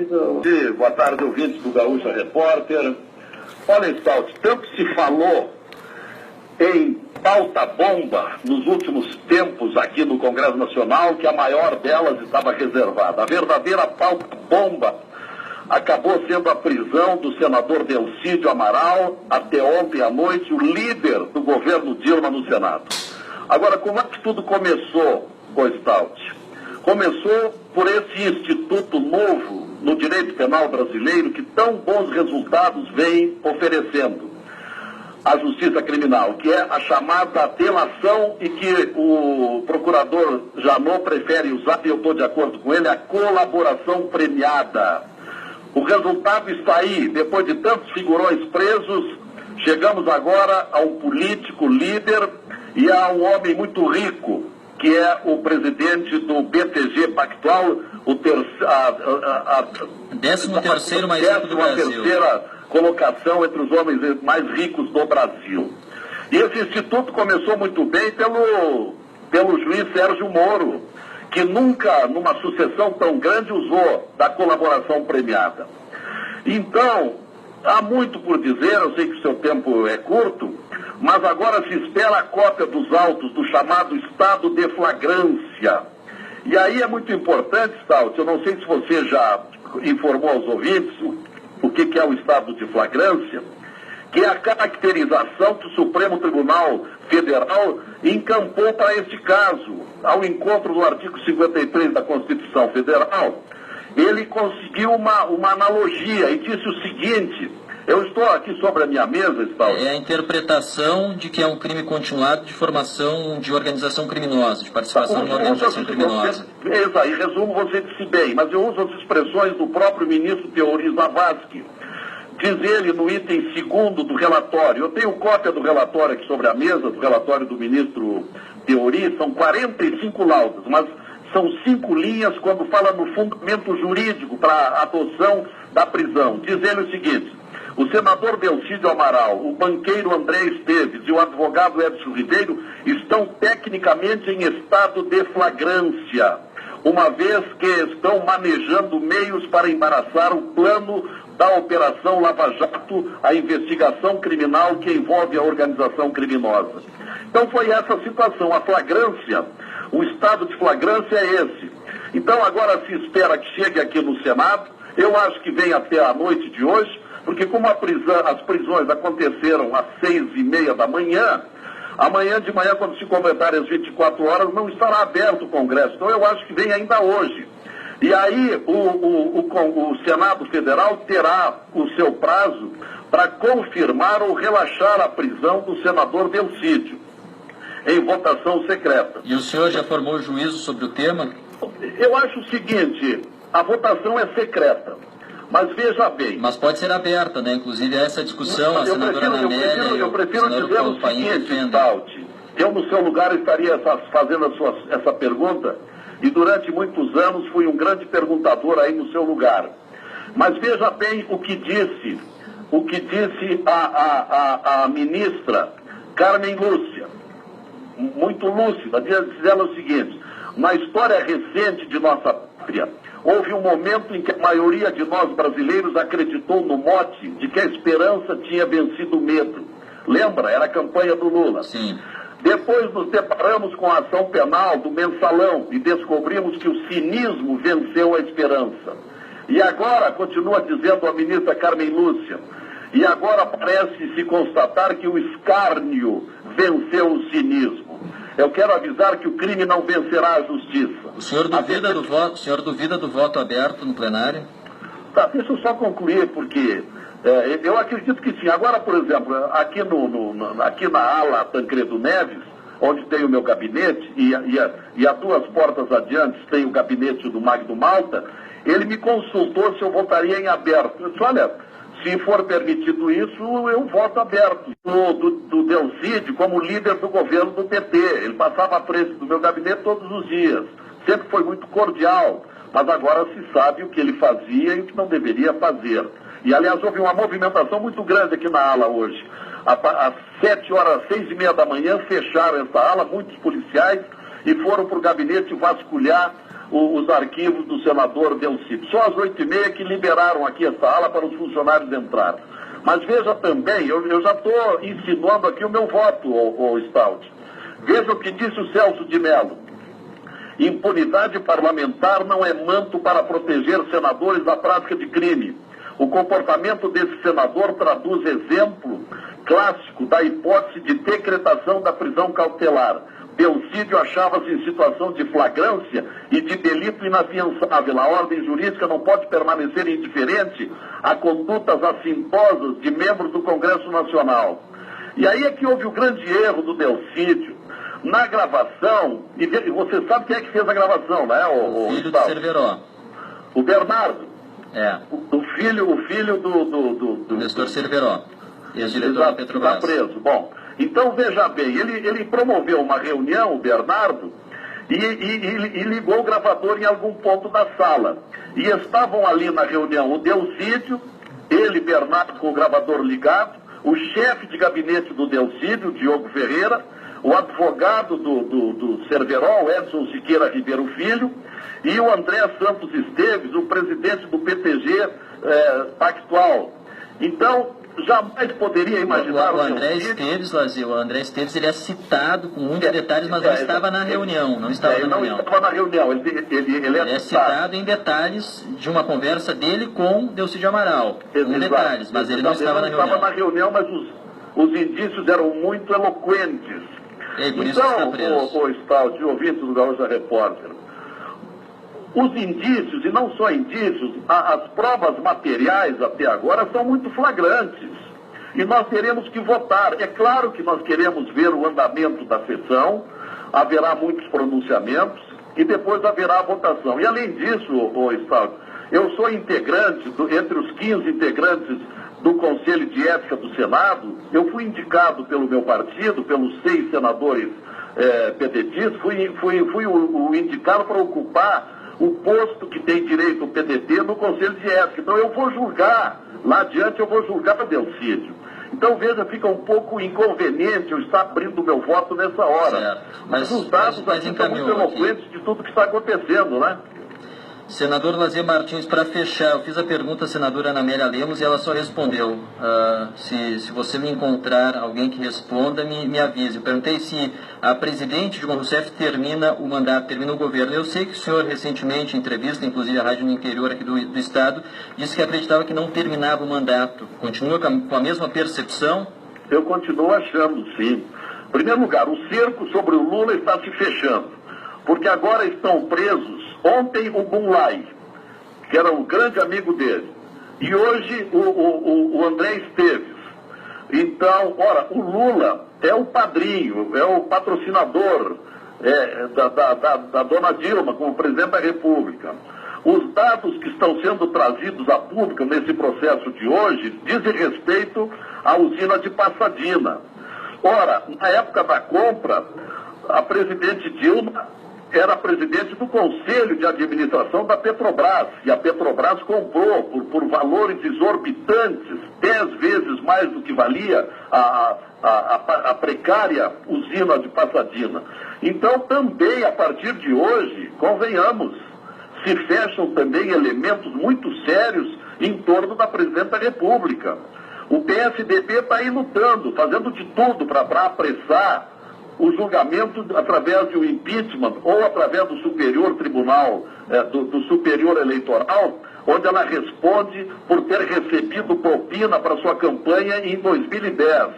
Luiz. Boa tarde, ouvintes do Gaúcha Repórter. Olha, Stout, tanto se falou em pauta-bomba nos últimos tempos aqui no Congresso Nacional que a maior delas estava reservada. A verdadeira pauta-bomba acabou sendo a prisão do senador Delcídio Amaral, até ontem à noite, o líder do governo Dilma no Senado. Agora, como é que tudo começou, Stout? Começou por esse instituto novo no direito penal brasileiro que tão bons resultados vem oferecendo à justiça criminal, que é a chamada delação e que o procurador Janot prefere usar, e eu estou de acordo com ele, a colaboração premiada. O resultado está aí, depois de tantos figurões presos, chegamos agora a um político líder e a um homem muito rico, que é o presidente do BTG Pactual, o 13º mais rico do Brasil. Terceira colocação entre os homens mais ricos do Brasil. E esse instituto começou muito bem pelo juiz Sérgio Moro, que nunca, numa sucessão tão grande, usou da colaboração premiada. Então, há muito por dizer, eu sei que o seu tempo é curto, mas agora se espera a cópia dos autos do chamado estado de flagrância. E aí é muito importante, Stout, eu não sei se você já informou aos ouvintes o que é o estado de flagrância, que é a caracterização que o Supremo Tribunal Federal encampou para este caso. Ao encontro do artigo 53 da Constituição Federal, ele conseguiu uma analogia e disse o seguinte: eu estou aqui sobre a minha mesa, Stout. É a interpretação de que é um crime continuado de formação de organização criminosa, de participação em organização criminosa. Em resumo, você disse bem, mas eu uso as expressões do próprio ministro Teori Zavascki. Diz ele no item 2º do relatório, eu tenho cópia do relatório aqui sobre a mesa, do relatório do ministro Teori, são 45 laudas, mas são 5 linhas quando fala no fundamento jurídico para a adoção da prisão. Diz ele o seguinte: o senador Delcídio Amaral, o banqueiro André Esteves e o advogado Edson Ribeiro estão tecnicamente em estado de flagrância, uma vez que estão manejando meios para embaraçar o plano da Operação Lava Jato, a investigação criminal que envolve a organização criminosa. Então foi essa a situação, a flagrância, o estado de flagrância é esse. Então agora se espera que chegue aqui no Senado, eu acho que vem até a noite de hoje, porque como as prisões aconteceram às 6h30 da manhã, amanhã de manhã, quando se completarem as 24 horas, não estará aberto o Congresso. Então eu acho que vem ainda hoje. E aí o Senado Federal terá o seu prazo para confirmar ou relaxar a prisão do senador Delcídio, em votação secreta. E o senhor já formou juízo sobre o tema? Eu acho o seguinte, a votação é secreta. Mas veja bem... Mas pode ser aberta, né? Inclusive essa discussão, a senadora Amélia eu prefiro dizer o seguinte, Stout, eu no seu lugar estaria fazendo essa pergunta e durante muitos anos fui um grande perguntador aí no seu lugar. Mas veja bem o que disse a ministra Carmen Lúcia, muito lúcida, diz ela o seguinte: na história recente de nossa pátria, houve um momento em que a maioria de nós brasileiros acreditou no mote de que a esperança tinha vencido o medo. Lembra? Era a campanha do Lula. Sim. Depois nos deparamos com a ação penal do mensalão e descobrimos que o cinismo venceu a esperança. E agora, continua dizendo a ministra Carmen Lúcia, e agora parece se constatar que o escárnio venceu o cinismo. Eu quero avisar que o crime não vencerá a justiça. O senhor duvida do voto aberto no plenário? Tá, deixa eu só concluir, porque eu acredito que sim. Agora, por exemplo, aqui na ala Tancredo Neves, onde tem o meu gabinete, e a 2 portas adiante tem o gabinete do Magno Malta, ele me consultou se eu votaria em aberto. Eu disse, olha, se for permitido isso, eu voto aberto. Do Delcídio como líder do governo do PT. Ele passava à frente do meu gabinete todos os dias. Sempre foi muito cordial, mas agora se sabe o que ele fazia e o que não deveria fazer. E, aliás, houve uma movimentação muito grande aqui na ala hoje. Às 7 horas, 6h30 da manhã, fecharam essa ala, muitos policiais, e foram para o gabinete vasculhar os arquivos do senador Delcídio. Só às 8h30 que liberaram aqui a sala para os funcionários entrar. Mas veja também, eu já estou insinuando aqui o meu voto, o Stout. Veja o que disse o Celso de Mello. Impunidade parlamentar não é manto para proteger senadores da prática de crime. O comportamento desse senador traduz exemplo clássico da hipótese de decretação da prisão cautelar. Delcídio achava-se em situação de flagrância e de delito inafiançável. A ordem jurídica não pode permanecer indiferente a condutas assintosas de membros do Congresso Nacional. E aí é que houve o grande erro do Delcídio. Na gravação, e você sabe quem é que fez a gravação, né? O filho do Cerveró. O Bernardo. É. O filho do Nestor Cerveró, ex-diretor da Petrobras. Está preso. Bom, então veja bem, ele promoveu uma reunião, o Bernardo, e ligou o gravador em algum ponto da sala. E estavam ali na reunião o Delcídio, ele, Bernardo, com o gravador ligado, o chefe de gabinete do Delcídio, Diogo Ferreira, o advogado do Cerveró, Edson Siqueira Ribeiro Filho, e o André Santos Esteves, o presidente do PTG Pactual. Então, jamais poderia imaginar... O André Esteves, Lazier, o André Esteves, ele é citado com muitos detalhes, mas não estava na reunião. Não estava na reunião. Não estava na reunião. Ele é citado em detalhes de uma conversa dele com Delcídio Amaral. Com detalhes, mas ele não estava na reunião. Ele estava na reunião, mas os indícios eram muito eloquentes. Então, o Stout, ouvinte do Gaúcha Repórter, os indícios, e não só indícios, as provas materiais até agora são muito flagrantes. E nós teremos que votar. É claro que nós queremos ver o andamento da sessão, haverá muitos pronunciamentos e depois haverá a votação. E além disso, o Stout, eu sou integrante, entre os 15 integrantes do Conselho de Ética do Senado, eu fui indicado pelo meu partido, pelos 6 senadores pedetistas, fui o indicado para ocupar o posto que tem direito o PDT no Conselho de Ética. Então eu vou julgar, lá adiante eu vou julgar a Delcídio. Então veja, fica um pouco inconveniente eu estar abrindo o meu voto nessa hora. Certo. Mas os dados aqui são muito eloquentes de tudo que está acontecendo, né? Senador Lazier Martins, para fechar, eu fiz a pergunta à senadora Ana Amélia Lemos e ela só respondeu. Se você me encontrar alguém que responda, me avise. Eu perguntei se a presidente Dilma Rousseff termina o mandato, termina o governo. Eu sei que o senhor, recentemente, em entrevista, inclusive a rádio no interior aqui do Estado, disse que acreditava que não terminava o mandato. Continua com a mesma percepção? Eu continuo achando, sim. Em primeiro lugar, o cerco sobre o Lula está se fechando, porque agora estão presos. Ontem o Bunlai, que era um grande amigo dele, e hoje o André Esteves. Então, ora, o Lula é o padrinho, é o patrocinador da dona Dilma como presidente da República. Os dados que estão sendo trazidos a público nesse processo de hoje dizem respeito à usina de Passadina. Ora, na época da compra, a presidente Dilma era presidente do Conselho de Administração da Petrobras, e a Petrobras comprou por valores exorbitantes, 10 vezes mais do que valia a precária usina de Passadina. Então, também, a partir de hoje, convenhamos, se fecham também elementos muito sérios em torno da presidente da República. O PSDB está aí lutando, fazendo de tudo para apressar o julgamento através de um impeachment ou através do Superior Tribunal, do Superior Eleitoral, onde ela responde por ter recebido propina para sua campanha em 2010.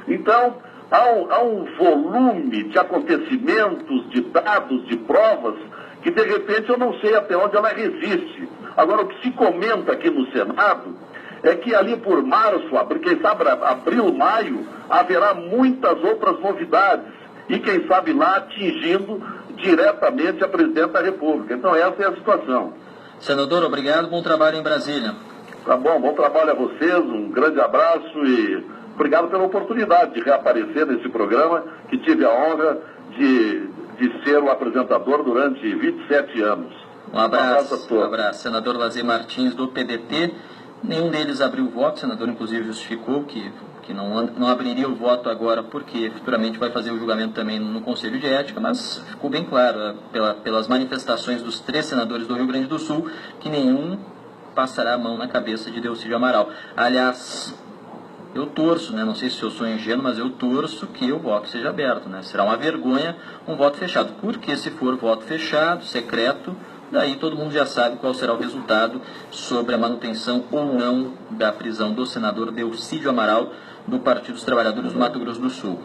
Então, há um volume de acontecimentos, de dados, de provas, que de repente eu não sei até onde ela resiste. Agora, o que se comenta aqui no Senado é que ali por março, quem sabe abril, maio, haverá muitas outras novidades. E quem sabe lá atingindo diretamente a presidente da República. Então essa é a situação. Senador, obrigado, bom trabalho em Brasília. Tá bom trabalho a vocês, um grande abraço e obrigado pela oportunidade de reaparecer nesse programa, que tive a honra de ser o apresentador durante 27 anos. Um abraço a todos. Um abraço. Senador Lazier Martins, do PDT. Nenhum deles abriu voto, o senador inclusive justificou que que não abriria o voto agora porque futuramente vai fazer o julgamento também no Conselho de Ética, mas ficou bem claro pelas manifestações dos 3 senadores do Rio Grande do Sul que nenhum passará a mão na cabeça de Delcídio Amaral. Aliás, eu torço, né? Não sei se eu sou ingênuo, mas eu torço que o voto seja aberto, né? Será uma vergonha um voto fechado, porque se for voto fechado, secreto, daí todo mundo já sabe qual será o resultado sobre a manutenção ou não da prisão do senador Delcídio Amaral do Partido dos Trabalhadores do Mato Grosso do Sul.